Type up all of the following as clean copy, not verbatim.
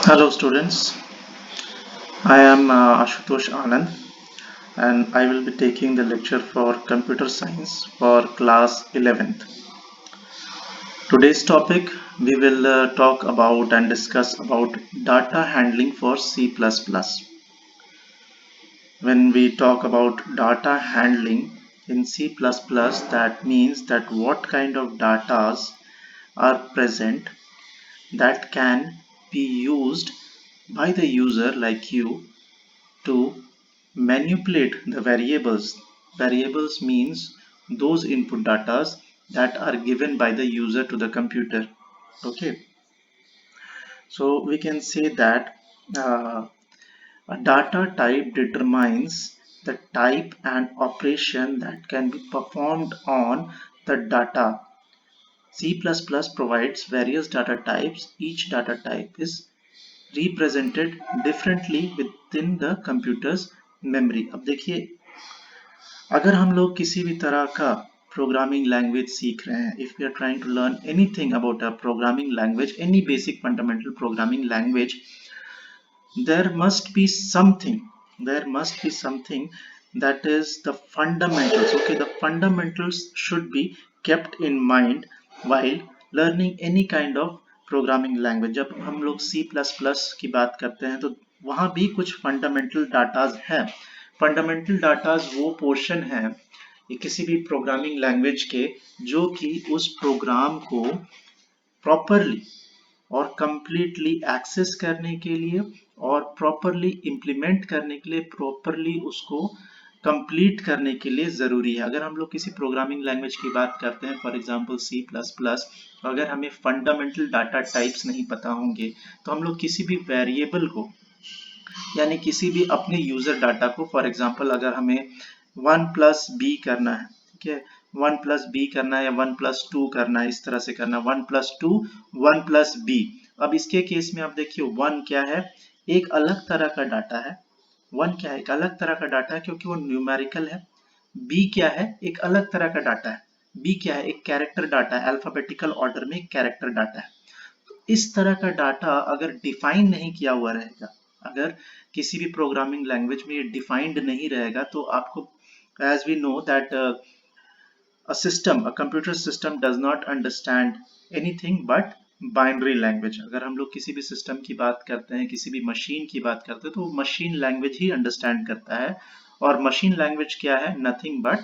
Hello students, I am Ashutosh Anand and I will be taking the lecture for computer science for class 11th. Today's topic we will talk about and discuss about data handling for C++. When we talk about data handling in C++, that means that what kind of datas are present that can be used by the user like you to manipulate the variables. Variables means those input datas that are given by the user to the computer. Okay, so we can say that uh, a data type determines the type and operation that can be performed on the data. C++ provides various data types. Each data type is represented differently within the computer's memory. अब देखिए, अगर हम लोग किसी भी तरह का programming language सीख रहे हैं, if we are trying to learn anything about a programming language, any basic fundamental programming language, there must be something, there must be something that is the fundamentals. Okay, the fundamentals should be kept in mind while learning any kind of programming language. जब हम लोग C++ की बात करते हैं तो वहाँ भी कुछ फंडामेंटल डाटाज हैं. फंडामेंटल डाटाज वो पोर्शन है किसी भी प्रोग्रामिंग लैंग्वेज के जो कि उस प्रोग्राम को प्रॉपरली और कंप्लीटली एक्सेस करने के लिए और प्रॉपरली इम्प्लीमेंट करने के लिए, प्रॉपरली उसको कंप्लीट करने के लिए ज़रूरी है. अगर हम लोग किसी प्रोग्रामिंग लैंग्वेज की बात करते हैं, फॉर एग्जांपल C++, अगर हमें फंडामेंटल डाटा टाइप्स नहीं पता होंगे तो हम लोग किसी भी वेरिएबल को, यानी किसी भी अपने यूजर डाटा को, फॉर एग्जांपल अगर हमें 1+b करना है, ठीक है, 1+b करना है या 1+2 करना है, इस तरह से करना है, 1+2 1+b. अब इसके केस में आप देखिए 1 क्या है, एक अलग तरह का डाटा है. 1 क्या है, एक अलग तरह का डाटा है क्योंकि वो न्यूमेरिकल है. b क्या है, एक अलग तरह का डाटा है. b क्या है, एक कैरेक्टर डाटा है, अल्फाबेटिकल ऑर्डर में एक कैरेक्टर डाटा है. इस तरह का डाटा अगर डिफाइन नहीं किया हुआ रहेगा, अगर किसी भी प्रोग्रामिंग लैंग्वेज में ये डिफाइंड नहीं रहेगा तो आपको, as we know that a computer system does not understand anything but binary language. अगर हम लोग किसी भी सिस्टम की बात करते हैं, किसी भी मशीन की बात करते हैं तो वो मशीन लैंग्वेज ही अंडरस्टैंड करता है. और मशीन लैंग्वेज क्या है, nothing but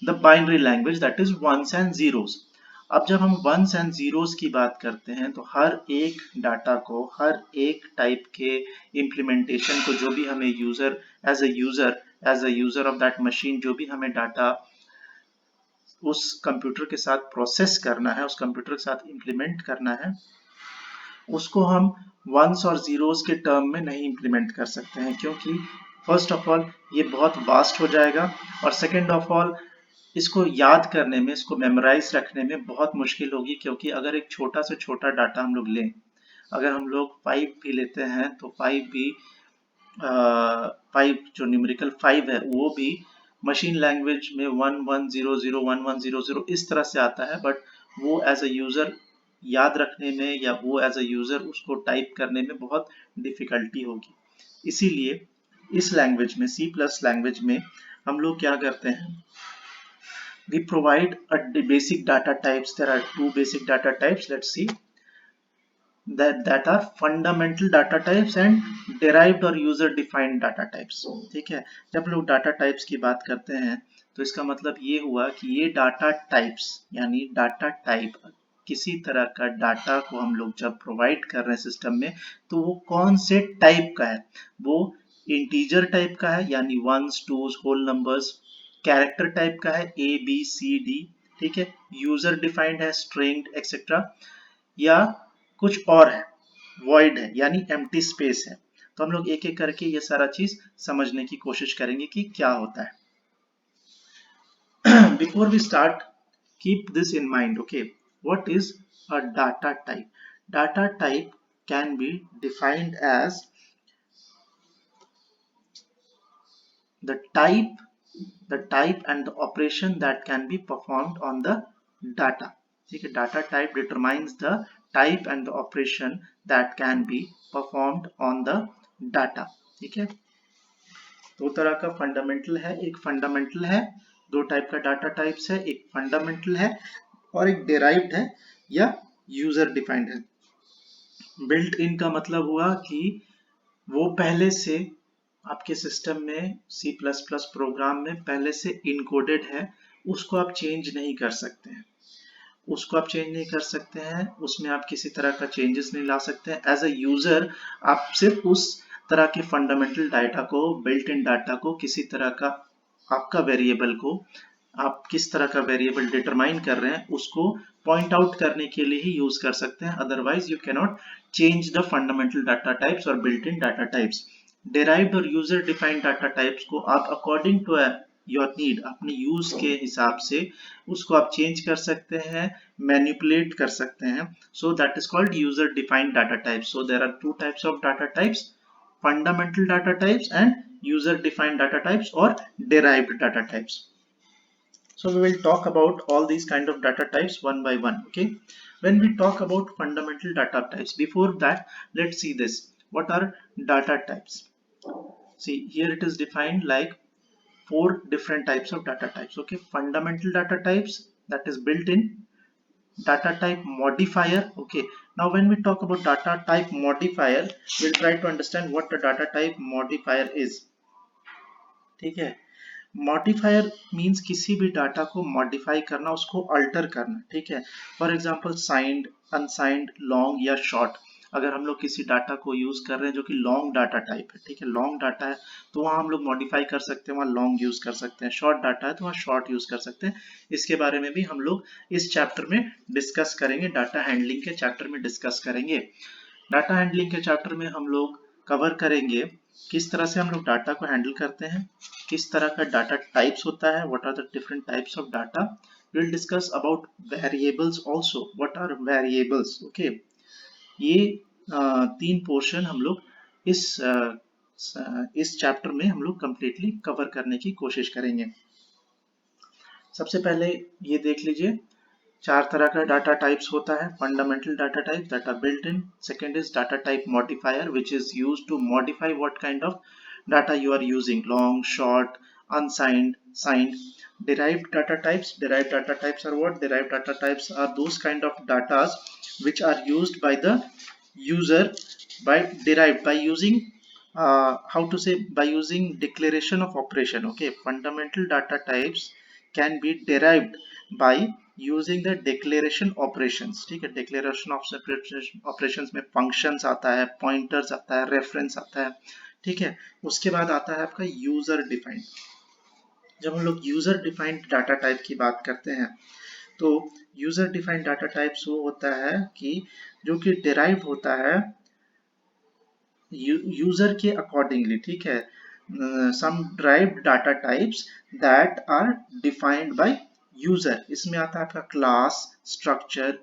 the binary language, that is ones and zeros. अब जब हम वंस एंड जीरोस की बात करते हैं तो हर एक डाटा को, हर एक टाइप के इम्प्लीमेंटेशन को, जो भी हमें user as a user of that machine, जो भी हमें डाटा उस कंप्यूटर के साथ प्रोसेस करना है, उस कंप्यूटर के साथ इम्प्लीमेंट करना है, उसको हम वंस और जीरोस के टर्म में नहीं इम्प्लीमेंट कर सकते हैं, क्योंकि फर्स्ट ऑफ ऑल ये बहुत वास्ट हो जाएगा और सेकेंड ऑफ ऑल इसको याद करने में, इसको मेमोराइज रखने में बहुत मुश्किल होगी. क्योंकि अगर एक छोटा से छोटा डाटा हम लोग लें, अगर हम लोग 5 भी लेते हैं तो 5 भी 5 जो न्यूमेरिकल 5 है वो भी मशीन लैंग्वेज में 1100 इस तरह से आता है, बट वो एज अ यूजर याद रखने में या वो एज अ यूजर उसको टाइप करने में बहुत डिफिकल्टी होगी. इसीलिए इस लैंग्वेज में, सी प्लस लैंग्वेज में, हम लोग क्या करते हैं, we provide a basic data types. There are two basic data types. Let's see that are fundamental data types and derived or user defined data types. ठीक है, जब लोग डाटा टाइप्स की बात करते हैं तो इसका मतलब ये हुआ कि ये डाटा टाइप्स, यानी डाटा टाइप, किसी तरह का डाटा को हम लोग जब प्रोवाइड कर रहे हैं सिस्टम में तो वो कौन से टाइप का है, वो इंटीजर टाइप का है यानी ones twos whole numbers, character type का है ए बी सी डी, ठीक है, यूजर डिफाइंड है स्ट्रिंग एक्सेट्रा, या कुछ और है, वॉइड है यानी एम्प्टी स्पेस है. तो हम लोग एक एक करके ये सारा चीज समझने की कोशिश करेंगे कि क्या होता है. Before we start, keep this in mind. Okay, what is a data type? Data type can be defined as the type and the operation that can be performed on the data. ठीक है, data type determines the type and the operation that can be performed on the data। ठीक है, दो तरह का fundamental है, एक fundamental है, दो टाइप का डाटा टाइप्स है, एक फंडामेंटल है और एक डिराइव्ड है या यूजर डिफाइंड है। बिल्ट इन का मतलब हुआ कि वो पहले से आपके सिस्टम में C++ प्रोग्राम में पहले से इनकोडेड है, उसको आप चेंज नहीं कर सकते हैं, उसको आप चेंज नहीं कर सकते हैं, उसमें आप किसी तरह का चेंजेस नहीं ला सकते हैं। एज अ यूजर आप सिर्फ उस तरह के फंडामेंटल डाटा को, बिल्ट इन डाटा को, किसी तरह का आपका वेरिएबल को आप किस तरह का वेरिएबल डिटरमाइन कर रहे हैं उसको पॉइंट आउट करने के लिए ही यूज कर सकते हैं। Otherwise you cannot change the fundamental data types और built in data types. Derived और यूजर डिफाइंड डाटा टाइप्स को आप अकॉर्डिंग टू योर नीड, अपने यूज के हिसाब से उसको आप चेंज कर सकते हैं, मैनिपुलेट कर सकते हैं। So that is called user defined data types. So there are two types of data types, fundamental data types and user defined data types or derived data types. So we will talk about all these kind of data types one by one. Okay, when we talk about fundamental data types, before that let's see this, what are data types? See, here it is defined like four different types of data types. Okay, fundamental data types, that is built in, data type modifier. Okay, now when we talk about data type modifier, we'll try to understand what the data type modifier is। ठीक है, modifier means किसी भी data को modify करना, उसको alter करना। ठीक है, for example signed, unsigned, long या शॉर्ट। अगर हम लोग किसी डाटा को यूज कर रहे हैं जो कि लॉन्ग डाटा टाइप है, ठीक है, लॉन्ग डाटा है तो वहाँ हम लोग मॉडिफाई कर सकते हैं, वहाँ लॉन्ग यूज कर सकते हैं। शॉर्ट डाटा है तो वहाँ शॉर्ट यूज कर सकते हैं। इसके बारे में भी हम लोग इस चैप्टर में डिस्कस करेंगे, डाटा हैंडलिंग के चैप्टर में डिस्कस करेंगे। डाटा हैंडलिंग के चैप्टर में हम लोग कवर करेंगे किस तरह से हम लोग डाटा को हैंडल करते हैं, किस तरह का डाटा टाइप्स होता है, what are the different types of data. We will discuss about variables also, what are variables. Okay, ये तीन पोर्शन हम लोग इस चैप्टर में हम लोग कंप्लीटली कवर करने की कोशिश करेंगे। सबसे पहले ये देख लीजिए, चार तरह का डाटा टाइप्स होता है। Fundamental data type that are built in, second is data type modifier which is used to modify what kind of data you are using, long, short, unsigned, signed. Derived data types, derived data types are what? Derived data types are those kind of data which are used by the user, by derived by using how to say, by using declaration of operation. Okay, fundamental data types can be derived by using the declaration operations। ठीक है, declaration of operations में functions आता है, pointers आता है, reference आता है। ठीक है, उसके बाद आता है आपका यूजर डिफाइंड। जब हम लोग यूजर डिफाइंड डाटा टाइप की बात करते हैं तो यूजर डिफाइंड डाटा टाइप्स वो होता है कि जो कि डिराइव होता है यूजर के अकॉर्डिंगली। ठीक है, some derived data types that are defined by user. इसमें आता है आपका क्लास, स्ट्रक्चर,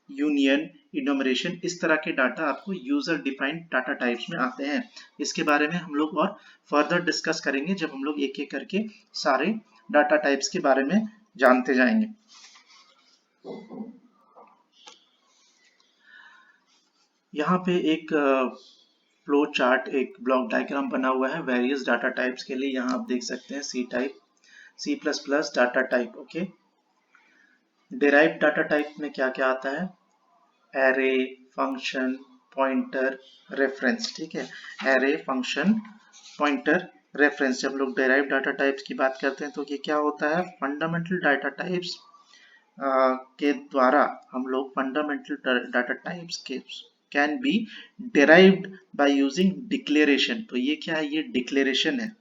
यूनियन, इनोमरेशन, इस तरह के डाटा आपको यूजर डिफाइंड डाटा टाइप्स में आते हैं। इसके बारे में हम लोग और फर्दर डिस्कस करेंगे जब हम लोग एक एक करके सारे डाटा टाइप्स के बारे में जानते जाएंगे। यहाँ पे एक फ्लो चार्ट, एक ब्लॉक डायग्राम बना हुआ है वेरियस डाटा टाइप्स के लिए। यहाँ आप देख सकते हैं C type, C++ data type. Okay, derived data type में क्या क्या आता है? Array, function, pointer, reference. ठीक है, एरे, फंक्शन, पॉइंटर, रेफरेंस। जब लोग डिराइव्ड डाटा टाइप्स की बात करते हैं तो ये क्या होता है? फंडामेंटल डाटा टाइप्स के द्वारा हम लोग फंडामेंटल डाटा टाइप्स के can be derived by using declaration. तो ये क्या है? ये डिक्लेरेशन है।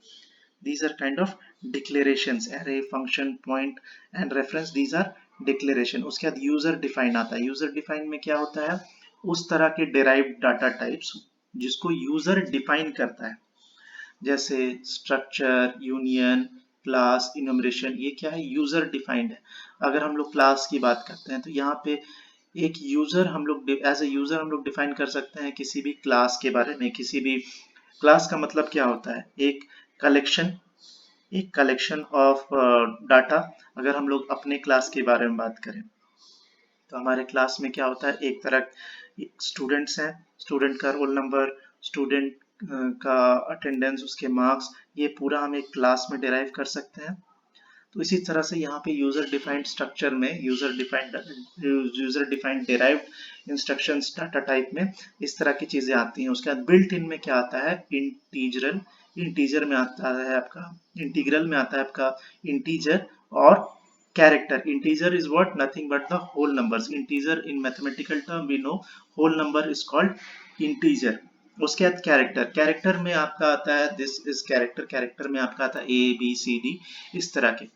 These are kind of declarations, array, function, point and reference, these are declaration। उसके बाद यूजर डिफाइन आता है। यूजर डिफाइन में क्या होता है? उस तरह के डिराइव्ड डाटा टाइप्स जिसको यूजर डिफाइन करता है, जैसे स्ट्रक्चर, यूनियन, क्लास, इनोमरेशन, ये क्या है? यूजर डिफाइंड है। अगर हम लोग क्लास की बात करते हैं तो यहाँ पे एक यूजर हम लोग एज ए यूजर हम लोग डिफाइन कर सकते हैं किसी भी क्लास के बारे में। किसी भी क्लास का मतलब क्या होता है? एक कलेक्शन ऑफ डाटा। अगर हम लोग अपने क्लास के बारे में बात करें तो हमारे क्लास में क्या होता है, एक तरह स्टूडेंट्स हैं, स्टूडेंट का रोल नंबर, स्टूडेंट का अटेंडेंस, उसके मार्क्स, ये पूरा हम एक क्लास में डिराइव कर सकते हैं। तो इसी तरह से यहाँ पे यूजर डिफाइंड स्ट्रक्चर में user defined derived instructions data type में इस तरह की चीजें आती हैं। उसके बाद बिल्ट इन में क्या आता है, इंटीजर में आता है आपका, इंटीग्रल में आता है आपका इंटीजर और character. Integer is what, nothing but the whole numbers. Integer in mathematical term we know, whole number is called integer. उसके बाद कैरेक्टर में आपका आता है, दिस इज कैरेक्टर में आपका आता है ए बी सी डी, इस तरह के।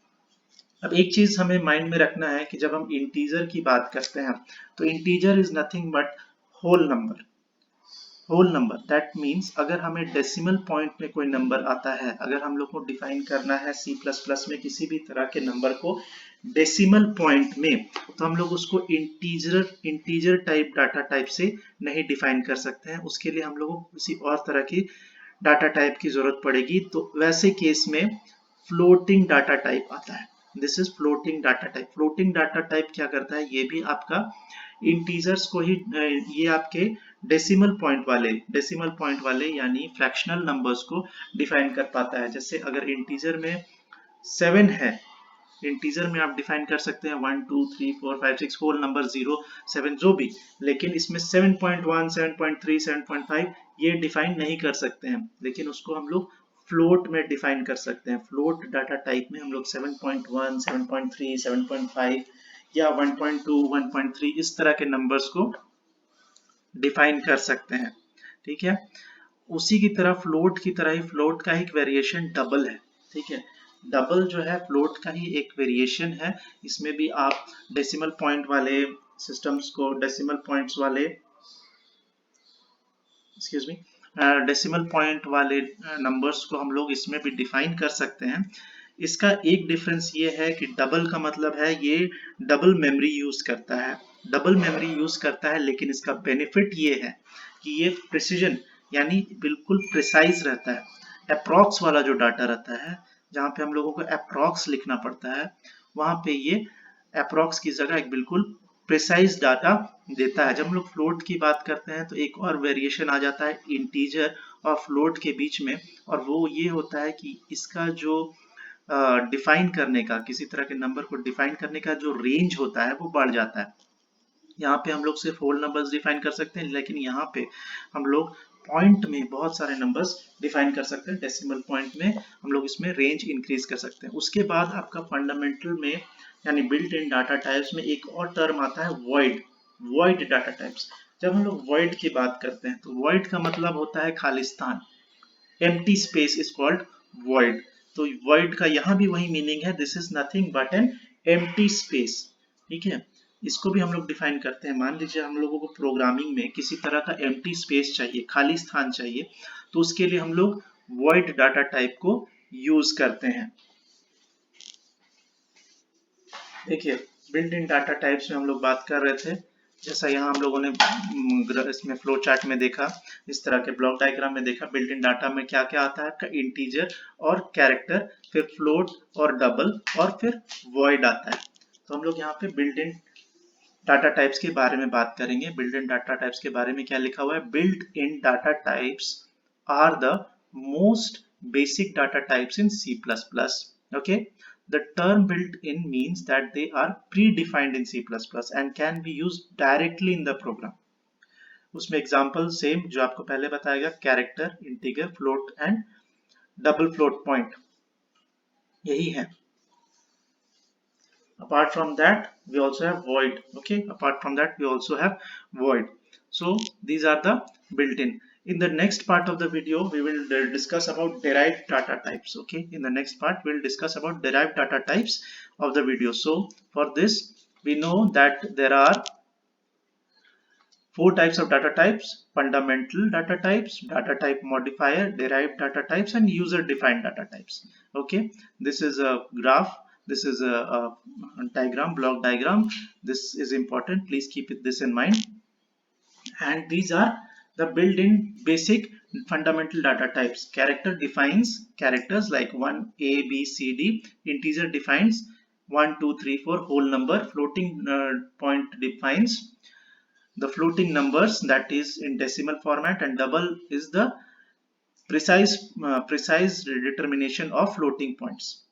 अब एक चीज हमें माइंड में रखना है कि जब हम इंटीजर की बात करते हैं तो integer is nothing but whole number. Whole number that means अगर हमें डेसिमल पॉइंट में कोई नंबर आता है, अगर हम लोग को डिफाइन करना है सी प्लस प्लस में किसी भी तरह के नंबर को डेसिमल पॉइंट में, तो हम लोग उसको इंटीजर टाइप डाटा टाइप से नहीं डिफाइन कर सकते हैं। उसके लिए हम लोग को किसी और तरह की डाटा टाइप की जरूरत पड़ेगी। तो वैसे केस में फ्लोटिंग डाटा टाइप आता है। This is floating data type. Floating data type क्या करता है, ये भी आपका इंटीजर्स को ही, ये आपके डेसिमल पॉइंट वाले यानी फ्रैक्शनल नंबर्स को डिफाइन कर पाता है। जैसे अगर इंटीजर में 7 है, इंटीजर में आप डिफाइन कर सकते हैं 1 2 3 4 5 6 होल नंबर 0 7 जो भी, लेकिन इसमें 7.1 7.3 7.5 ये डिफाइन नहीं कर सकते हैं, लेकिन उसको हम लोग फ्लोट में डिफाइन कर सकते हैं। फ्लोट डाटा टाइप में हम लोग 7.1 7.3 7.5 या 1.2 1.3 इस तरह के नंबर्स को डिफाइन कर सकते हैं। ठीक है, उसी की तरह फ्लोट की तरह ही फ्लोट का एक वेरिएशन डबल है। ठीक है, डबल जो है फ्लोट का ही एक वेरिएशन है। इसमें भी आप डेसिमल पॉइंट वाले सिस्टम्स को, डेसिमल पॉइंट्स वाले, एक्सक्यूज मी, डेसिमल पॉइंट वाले नंबर्स को हम लोग इसमें भी डिफाइन कर सकते हैं। इसका एक डिफरेंस ये है कि डबल का मतलब है ये डबल मेमोरी यूज करता है, डबल मेमोरी यूज करता है, लेकिन इसका बेनिफिट ये है कि ये प्रिसीजन यानी बिल्कुल प्रिसाइज रहता है। अप्रॉक्स वाला जो डाटा रहता है, जहाँ पे हम लोगों को अप्रॉक्स लिखना पड़ता है, वहां पे ये अप्रॉक्स की जगह एक बिल्कुल प्रिसाइज डाटा देता है। जब हम लोग फ्लोट की बात करते हैं तो एक और वेरिएशन आ जाता है इंटीजर और फ्लोट के बीच में, और वो ये होता है कि इसका जो डिफाइन करने का, किसी तरह के नंबर को डिफाइन करने का जो रेंज होता है वो बढ़ जाता है। यहाँ पे हम लोग सिर्फ होल नंबर्स डिफाइन कर सकते हैं, लेकिन यहाँ पे हम लोग पॉइंट में बहुत सारे नंबर्स डिफाइन कर सकते हैं। डेसिमल पॉइंट में हम लोग इसमें रेंज इंक्रीज कर सकते हैं। उसके बाद आपका फंडामेंटल में यानी बिल्ट इन डाटा टाइप्स में एक और टर्म आता है वॉइड डाटा टाइप्स। जब हम लोग वॉइड की बात करते हैं तो वॉइड का मतलब होता है Khalistan, empty space is called void। तो void का यहाँ भी वही मीनिंग है, this is nothing but an empty space। ठीक है, इसको भी हम लोग डिफाइन करते हैं। मान लीजिए हम लोगों को प्रोग्रामिंग में किसी तरह का empty space चाहिए, खाली स्थान चाहिए, तो उसके लिए हम लोग void डाटा टाइप को यूज करते हैं। देखिए, बिल्ट इन डाटा टाइप्स में हम लोग बात कर रहे थे, जैसा यहाँ हम लोगों ने इसमें फ्लो चार्ट में देखा, इस तरह के ब्लॉक डायग्राम में देखा, बिल्ट इन डाटा में क्या क्या आता है आपका, इंटीजर और कैरेक्टर, फिर फ्लोट और डबल, और फिर वॉइड आता है। तो हम लोग यहाँ पे बिल्ट इन डाटा टाइप्स के बारे में बात करेंगे। बिल्ट इन डाटा टाइप्स के बारे में क्या लिखा हुआ है, built in data types are the most basic data types in C++. Okay, the term built-in means that they are predefined in C++ and can be used directly in the program. उसमें example same जो आपको पहले बताया गया, character, integer, float and double float point, यही है। Apart from that we also have void। Okay, apart from that we also have void। So these are the built-in. In the next part of the video we will discuss about derived data types। Okay, in the next part we will discuss about derived data types of the video। So for this we know that there are 4 types of data types: fundamental data types, data type modifier, derived data types, and user defined data types। Okay, this is a graph, this is a diagram, block diagram. This is important, please keep this in mind। And these are the built-in basic fundamental data types. Character defines characters like 1 A B C D, integer defines 1, 2, 3, 4 whole number. Floating point defines the floating numbers, that is in decimal format, and double is the precise determination of floating points.